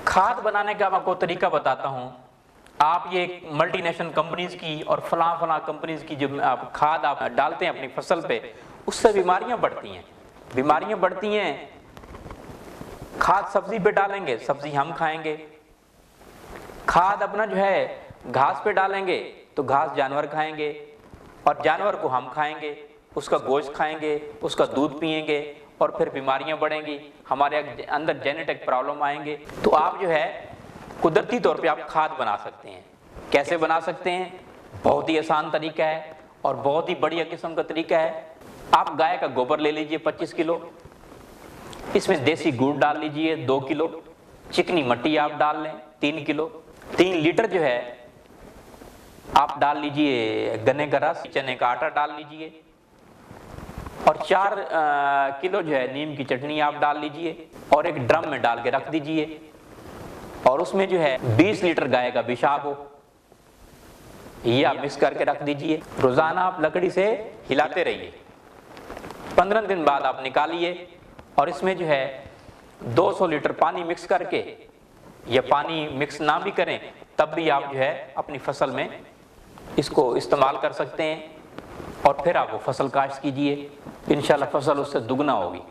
खाद बनाने का मैं आपको तरीका बताता हूँ। आप ये मल्टीनेशनल कंपनीज की और फला कंपनीज की जो आप खाद आप डालते हैं अपनी फसल पे, उससे बीमारियां बढ़ती हैं। खाद सब्जी पे डालेंगे, सब्जी हम खाएंगे। खाद अपना जो है घास पे डालेंगे तो घास जानवर खाएंगे और जानवर को हम खाएंगे, उसका गोश्त खाएंगे, उसका दूध पिएंगे और फिर बीमारियां बढ़ेंगी, हमारे अंदर जेनेटिक प्रॉब्लम आएंगे। तो आप जो है कुदरती तौर पे आप खाद बना सकते हैं। कैसे बना सकते हैं? बहुत ही आसान तरीका है और बहुत ही बढ़िया किस्म का तरीका है। आप गाय का गोबर ले लीजिए 25 किलो, इसमें देसी गुड़ डाल लीजिए 2 किलो, चिकनी मिट्टी आप डाल लें 3 किलो, 3 लीटर जो है आप डाल लीजिए गन्ने का रस, चने का आटा डाल लीजिए और 4 किलो जो है नीम की चटनी आप डाल लीजिए और एक ड्रम में डाल के रख दीजिए और उसमें जो है 20 लीटर गाय का पेशाब हो, ये आप मिक्स करके रख दीजिए। रोजाना आप लकड़ी से हिलाते रहिए। 15 दिन बाद आप निकालिए और इसमें जो है 200 लीटर पानी मिक्स करके, या पानी मिक्स ना भी करें तब भी आप जो है अपनी फसल में इसको इस्तेमाल कर सकते हैं और फिर आप वो फसल काश्त कीजिए। इंशाल्लाह फसल उससे दुगना होगी।